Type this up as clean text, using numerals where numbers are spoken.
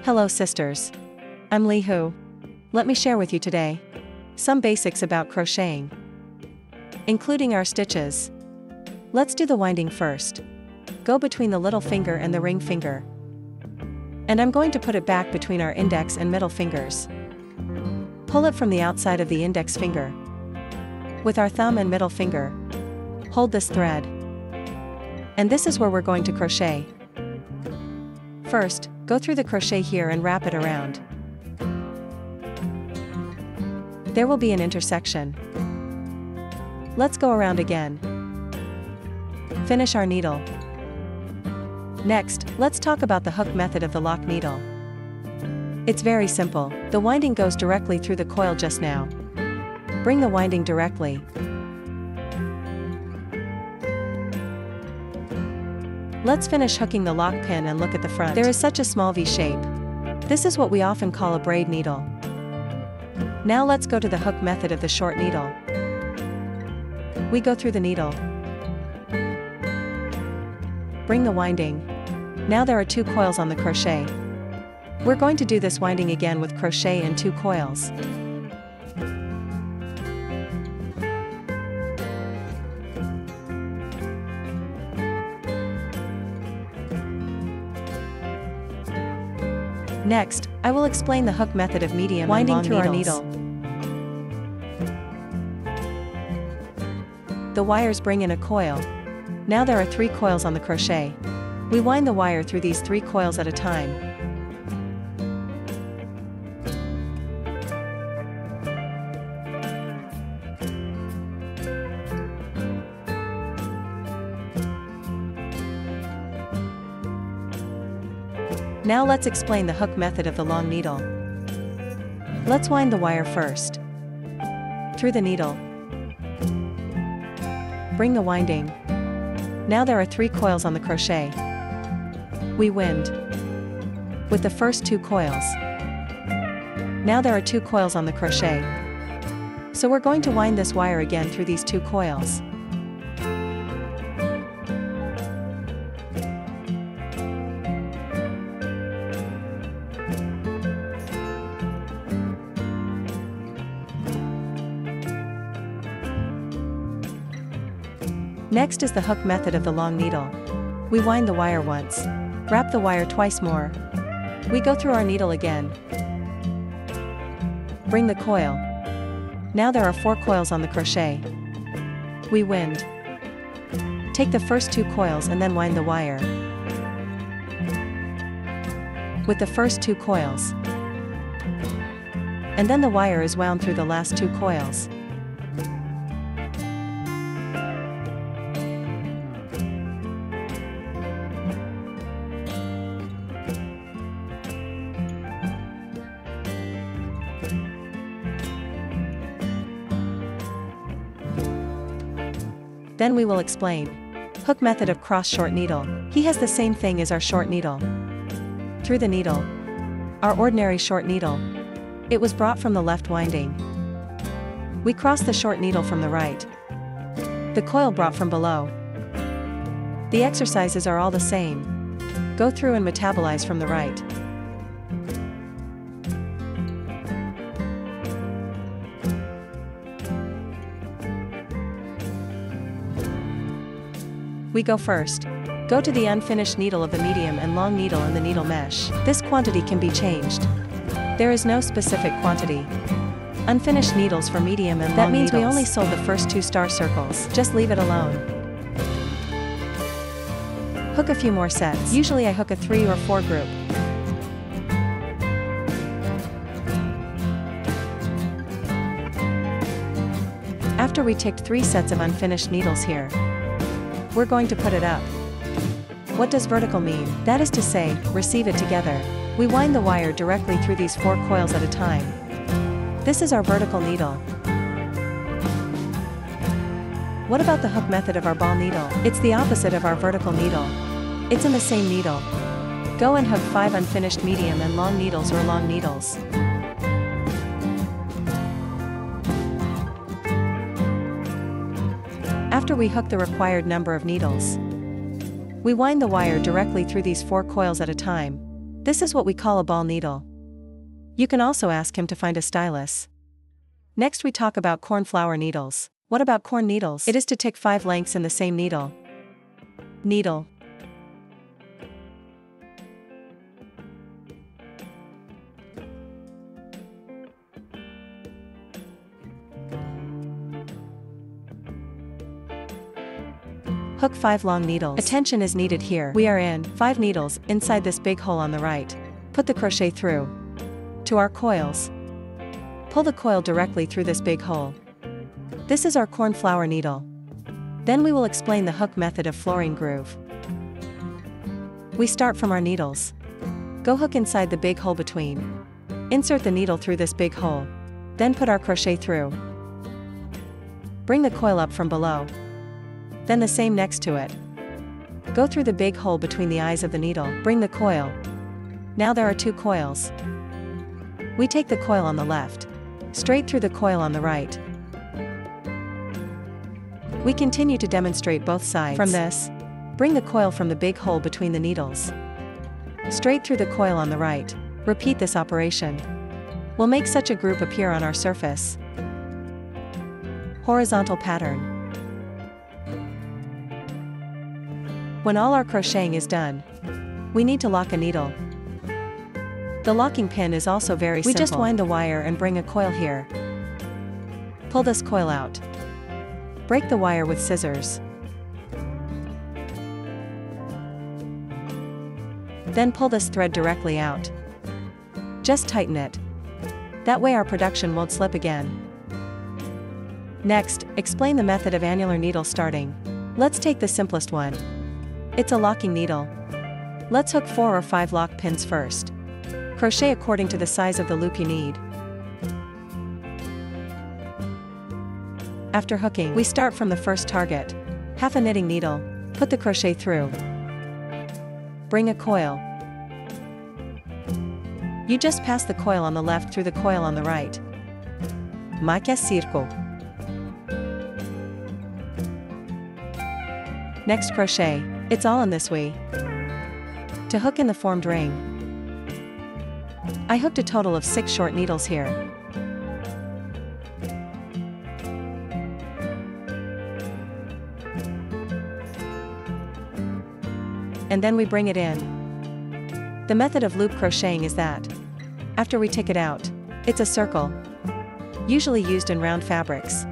Hello sisters. I'm leehoo. Let me share with you today some basics about crocheting, including our stitches. Let's do the winding first. Go between the little finger and the ring finger. And I'm going to put it back between our index and middle fingers. Pull it from the outside of the index finger. With our thumb and middle finger, hold this thread. And this is where we're going to crochet. First, go through the crochet here and wrap it around. There will be an intersection. Let's go around again. Finish our needle. Next, let's talk about the hook method of the lock needle. It's very simple. The winding goes directly through the coil just now. Bring the winding directly. Let's finish hooking the lock pin and look at the front. There is such a small V shape. This is what we often call a braid needle. Now let's go to the hook method of the short needle. We go through the needle. Bring the winding. Now there are 2 coils on the crochet. We're going to do this winding again with crochet and 2 coils. Next, I will explain the hook method of medium winding and long through needles. Our needle. The wires bring in a coil. Now there are 3 coils on the crochet. We wind the wire through these 3 coils at a time. Now let's explain the hook method of the long needle. Let's wind the wire first. Through the needle. Bring the winding. Now there are 3 coils on the crochet. We wind with the first 2 coils. Now there are 2 coils on the crochet. So we're going to wind this wire again through these 2 coils. Next is the hook method of the long needle. We wind the wire once. Wrap the wire twice more. We go through our needle again. Bring the coil. Now there are 4 coils on the crochet. We wind. Take the first 2 coils and then wind the wire with the first 2 coils. And then the wire is wound through the last 2 coils. Then we will explain hook method of cross short needle. He has the same thing as our short needle. Through the needle. Our ordinary short needle. It was brought from the left winding. We cross the short needle from the right. The coil brought from below. The exercises are all the same. Go through and metabolize from the right. We go first. Go to the unfinished needle of the medium and long needle in the needle mesh. This quantity can be changed. There is no specific quantity. Unfinished needles for medium and long needles. That means we only sold the first 2 star circles. Just leave it alone. Hook a few more sets. Usually I hook a 3 or 4 group. After we ticked 3 sets of unfinished needles here, we're going to put it up. What does vertical mean? That is to say, receive it together. We wind the wire directly through these 4 coils at a time. This is our vertical needle. What about the hook method of our ball needle? It's the opposite of our vertical needle. It's in the same needle. Go and hook 5 unfinished medium and long needles or long needles. After we hook the required number of needles, we wind the wire directly through these 4 coils at a time. This is what we call a ball needle. You can also ask him to find a stylus. Next we talk about cornflower needles. What about corn needles? It is to tick 5 lengths in the same needle. Needle. Hook 5 long needles. Attention is needed here. We are in 5 needles inside this big hole on the right. Put the crochet through to our coils. Pull the coil directly through this big hole. This is our cornflower needle. Then we will explain the hook method of flooring groove. We start from our needles. Go hook inside the big hole between. Insert the needle through this big hole. Then put our crochet through. Bring the coil up from below. Then the same next to it. Go through the big hole between the eyes of the needle. Bring the coil. Now there are 2 coils. We take the coil on the left, straight through the coil on the right. We continue to demonstrate both sides. From this, bring the coil from the big hole between the needles, straight through the coil on the right. Repeat this operation. We'll make such a group appear on our surface. Horizontal pattern. When all our crocheting is done, we need to lock a needle. The locking pin is also very simple. We just wind the wire and bring a coil here. Pull this coil out. Break the wire with scissors. Then pull this thread directly out. Just tighten it. That way our production won't slip again. Next, explain the method of annular needle starting. Let's take the simplest one. It's a locking needle. Let's hook 4 or 5 lock pins first. Crochet according to the size of the loop you need. After hooking, we start from the first target. Half a knitting needle. Put the crochet through. Bring a coil. You just pass the coil on the left through the coil on the right. Marca circle. Next crochet. It's all in this way. To hook in the formed ring, I hooked a total of 6 short needles here. And then we bring it in. The method of loop crocheting is that after we tick it out, it's a circle, usually used in round fabrics.